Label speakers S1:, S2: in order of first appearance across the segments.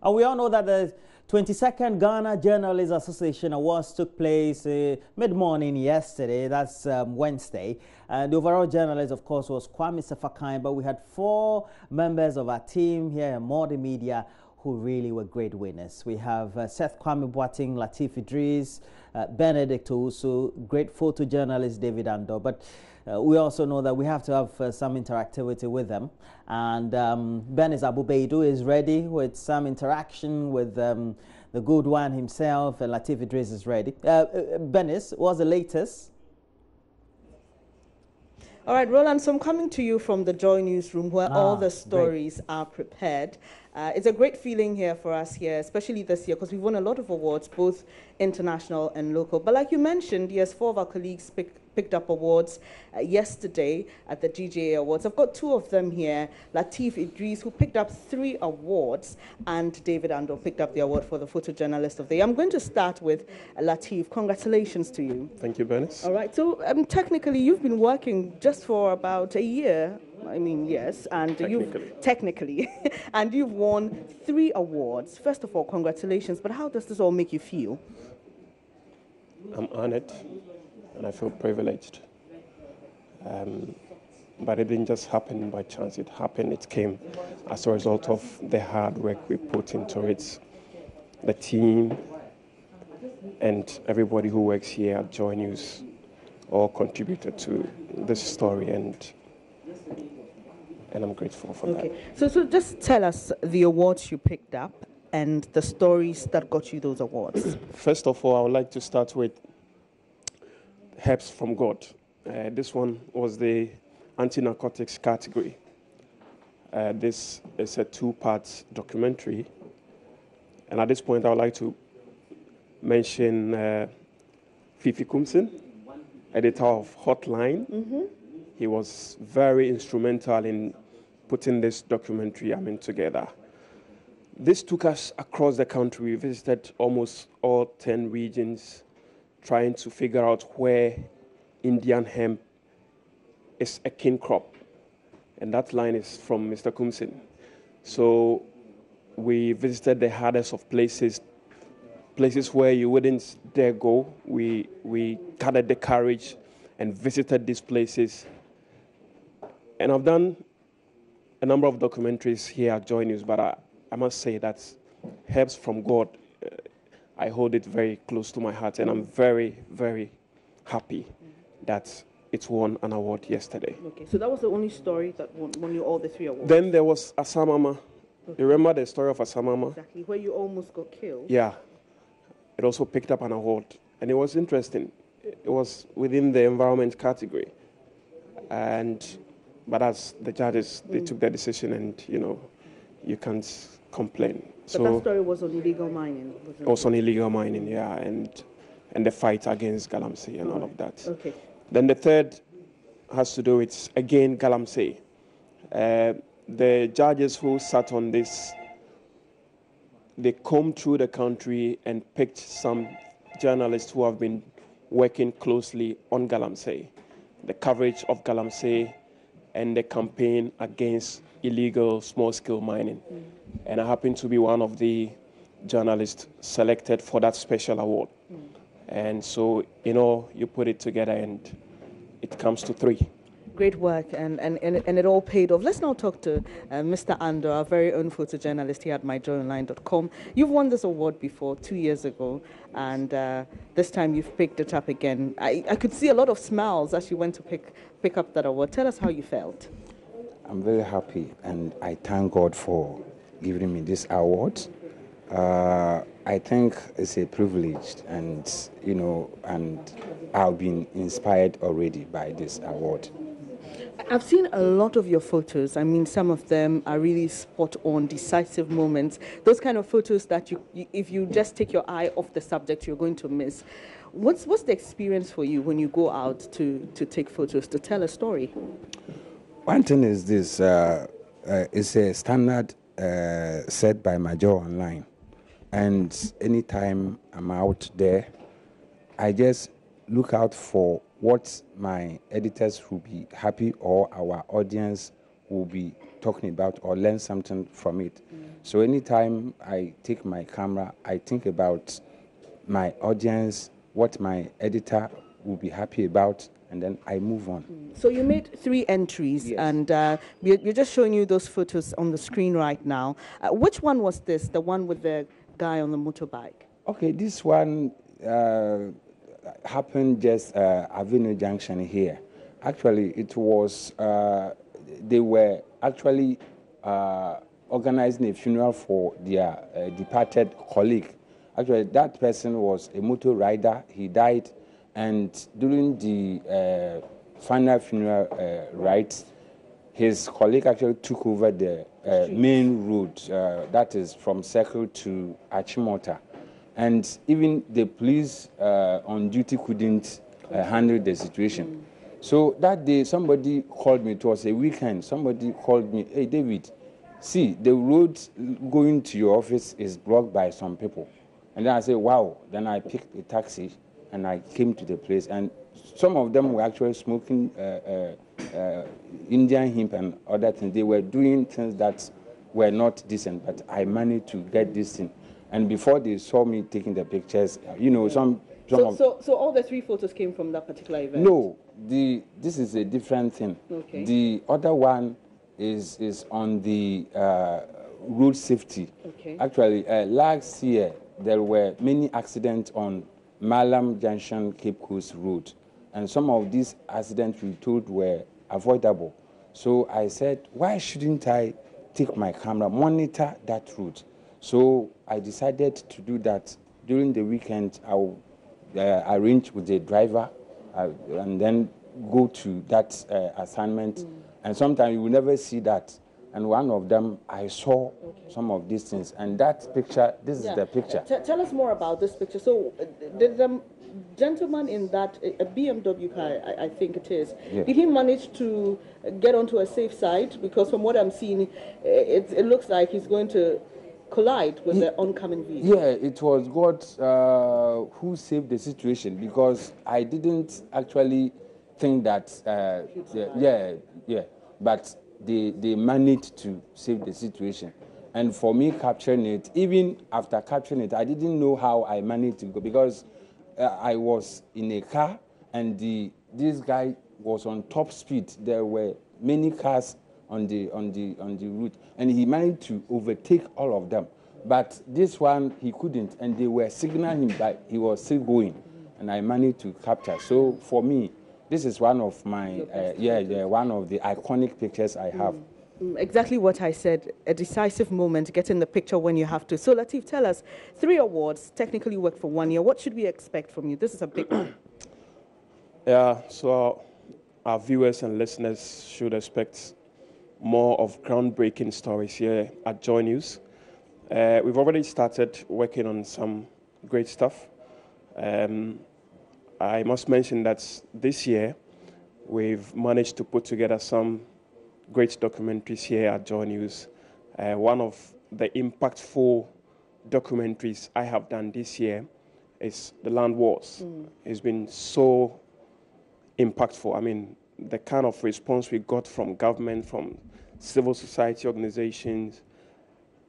S1: And we all know that the 22nd Ghana Journalists Association Awards took place mid-morning yesterday. That's Wednesday. And the overall journalist, of course, was Kwame Sefakan, but we had 4 members of our team here in Multimedia who really were great winners. We have Seth Kwame Boateng, Latif Idris, Benedict Owusu, great photojournalist David Ando. But we also know that we have to have some interactivity with them. And Benis Abubeidu is ready with some interaction with the good one himself, and Latif Idris is ready. Benis, what's the latest?
S2: All right, Roland, so I'm coming to you from the Joy Newsroom where all the stories are prepared. It's a great feeling here for us here, especially this year, because we've won a lot of awards, both international and local. But like you mentioned, yes, 4 of our colleagues picked up awards yesterday at the GJA Awards. I've got 2 of them here, Latif Idris, who picked up 3 awards, and David Ando picked up the award for the Photojournalist of the Year. I'm going to start with Latif. Congratulations to you.
S3: Thank you, Bernice.
S2: All right, so technically you've been working just for about a year. I mean, yes, and technically, and you've won 3 awards. First of all, congratulations, but how does this all make you feel?
S3: I'm honored and I feel privileged. But it didn't just happen by chance. It happened, it came as a result of the hard work we put into it. The team and everybody who works here at JoyNews all contributed to this story, and I'm grateful for that.
S2: Okay, so just tell us the awards you picked up and the stories that got you those awards.
S3: First of all, I would like to start with Helps from God. This one was the anti-narcotics category. This is a 2-part documentary. And at this point, I would like to mention Fifi Kumsin, editor of Hotline. Mm-hmm. He was very instrumental in putting this documentary together. This took us across the country. We visited almost all 10 regions, trying to figure out where Indian hemp is a king crop. And that line is from Mr. Kumsin. So we visited the hardest of places where you wouldn't dare go. We gathered the courage and visited these places. And I've done a number of documentaries here at JoyNews, but I must say that Helps from God, I hold it very close to my heart, and I'm very, very happy that it won an award yesterday.
S2: Okay, so that was the only story that won you all the 3 awards?
S3: Then there was Asamama. Okay. You remember the story of Asamama?
S2: Exactly, where you almost got killed.
S3: Yeah. It also picked up an award, and it was interesting. It was within the environment category. But as the judges, they took their decision, and, you can't complain.
S2: But that story was on illegal mining, wasn't it?
S3: Also on illegal mining, yeah, and the fight against Galamsey and all of that.
S2: Okay.
S3: Then the third has to do with, again, Galamsey. The judges who sat on this, they combed through the country and picked some journalists who have been working closely on Galamsey, the coverage of Galamsey, and the campaign against illegal small-scale mining. And I happen to be one of the journalists selected for that special award. And so, you put it together and it comes to 3.
S2: Great work, and it all paid off. Let's now talk to Mr. Ando, our very own photojournalist here at myjoyonline.com. You've won this award before, 2 years ago, and this time you've picked it up again. I could see a lot of smiles as you went to pick up that award. Tell us how you felt.
S4: I'm very happy, and I thank God for giving me this award. I think it's a privilege, and I've been inspired already by this award.
S2: I've seen a lot of your photos. I mean, some of them are really spot on, decisive moments. Those kind of photos that if you just take your eye off the subject, you're going to miss. What's the experience for you when you go out to take photos, to tell a story?
S4: One thing is this, it's a standard set by Major Online. And anytime I'm out there, I just look out for what my editors will be happy or our audience will be talking about or learn something from it. So anytime I take my camera, I think about my audience, what my editor will be happy about, and then I move on.
S2: So you made 3 entries,
S4: Yes.
S2: and we're just showing you those photos on the screen right now. Which one was this, the one with the guy on the motorbike?
S4: Okay, this one happened just Avenue Junction here. Actually, it was, they were actually organizing a funeral for their departed colleague. Actually, that person was a motor rider. He died, and during the final funeral rites, his colleague actually took over the main road, that is from Circle to Achimota. And even the police on duty couldn't handle the situation. So that day, somebody called me. It was a weekend. Somebody called me, "Hey, David, see, the road going to your office is blocked by some people." And then I said, wow. Then I picked a taxi and I came to the place. And some of them were actually smoking Indian hemp and other things. They were doing things that were not decent, but I managed to get this thing. And before they saw me taking the pictures, you know,
S2: So all the 3 photos came from that particular event?
S4: No, this is a different thing.
S2: Okay.
S4: The other one is on the road safety.
S2: Okay.
S4: Actually, last year, there were many accidents on Malam Junction, Cape Coast Road. And some of these accidents we told were avoidable. So I said, why shouldn't I take my camera, monitor that route? So I decided to do that. During the weekend, I will arrange with the driver and then go to that assignment. And sometimes you will never see that. And one of them, I saw some of these things. And that picture, this is the picture.
S2: Tell us more about this picture. So the gentleman in that, a BMW car, I think it is, did he manage to get onto a safe side? Because from what I'm seeing, it looks like he's going to collide with the oncoming vehicle.
S4: Yeah, it was God who saved the situation, because I didn't actually think that, but they managed to save the situation. And for me capturing it, even after capturing it, I didn't know how I managed to go, because I was in a car and this guy was on top speed. There were many cars on the route, and he managed to overtake all of them. But this one he couldn't, and they were signaling him, but he was still going, and I managed to capture. So for me, this is one of my one of the iconic pictures I have.
S2: Exactly what I said, a decisive moment, getting the picture when you have to. So Latif, tell us, 3 awards, technically work for 1 year. What should we expect from you? This is a big one.
S3: Yeah, so our viewers and listeners should expect more of groundbreaking stories here at JoyNews. We've already started working on some great stuff. I must mention that this year we've managed to put together some great documentaries here at JoyNews. One of the impactful documentaries I have done this year is The Land Wars. It's been so impactful. I mean, the kind of response we got from government, from civil society organizations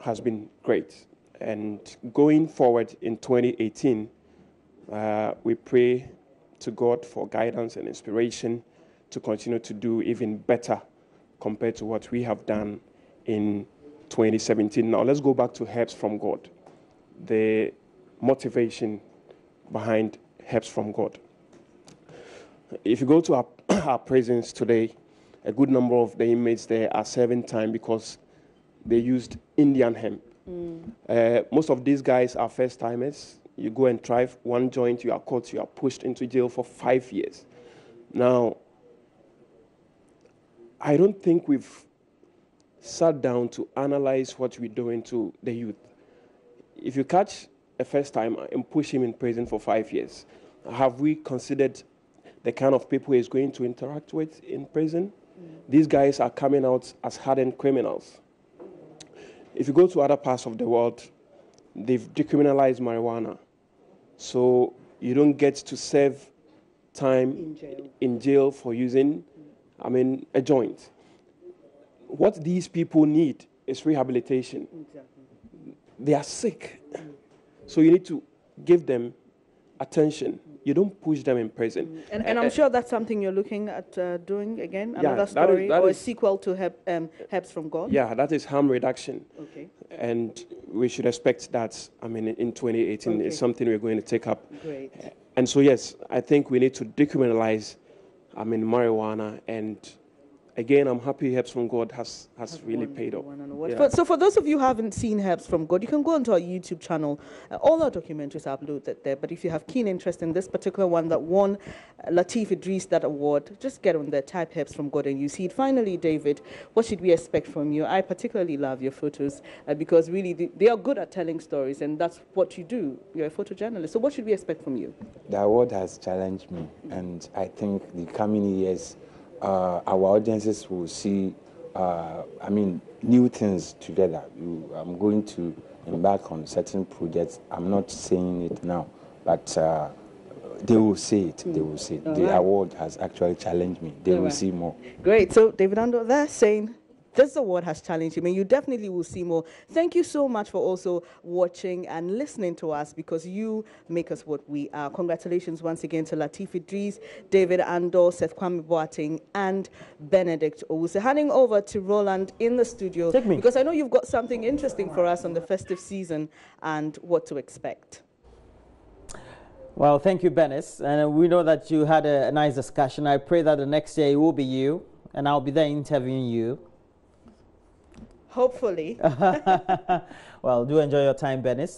S3: has been great. And going forward in 2018, we pray to God for guidance and inspiration to continue to do even better compared to what we have done in 2017. Now, let's go back to Helps from God, the motivation behind Helps from God. If you go to our prisons today, a good number of the inmates there are serving time because they used Indian hemp. Most of these guys are first-timers. You go and try one joint, you are caught, you are pushed into jail for 5 years. Now, I don't think we've sat down to analyze what we're doing to the youth. If you catch a first-timer and push him in prison for 5 years, have we considered the kind of people he's going to interact with in prison? These guys are coming out as hardened criminals. If you go to other parts of the world, they've decriminalized marijuana. So you don't get to serve time in jail for using, a joint. what these people need is rehabilitation.
S2: Exactly.
S3: They are sick. So you need to give them attention. You don't push them in prison.
S2: And I'm sure that's something you're looking at doing again,
S3: Yeah,
S2: another story, or a sequel to Helps from God?
S3: Yeah, that is harm reduction.
S2: Okay.
S3: And we should expect that, I mean, in 2018, it's something we're going to take up.
S2: Great.
S3: And so, yes, I think we need to decriminalize, I mean, marijuana. And again, I'm happy Helps from God has really paid off.
S2: Yeah. So for those of you who haven't seen Helps from God, you can go onto our YouTube channel. All our documentaries are uploaded there. But if you have keen interest in this particular one that won Lateef Idris that award, just get on there, type Helps from God, and you see it. Finally, David, what should we expect from you? I particularly love your photos because really they are good at telling stories, and that's what you do. You're a photojournalist. So what should we expect from you?
S4: The award has challenged me, and I think the coming years, our audiences will see, I mean, new things together. I'm going to embark on certain projects. I'm not saying it now, but they will see it. They will see it. The award has actually challenged me. They will see more.
S2: Great. So David Ando there saying this award has challenged him, and you definitely will see more. Thank you so much for also watching and listening to us, because you make us what we are. Congratulations once again to Lateef Idris, David Ando, Seth Kwame Boateng, and Benedict Owusu. Handing over to Roland in the studio, because I know you've got something interesting for us on the festive season and what to expect.
S1: Well, thank you, Benis. And we know that you had a nice discussion. I pray that the next year it will be you, and I'll be there interviewing you.
S2: Hopefully.
S1: Well, do enjoy your time, Benis.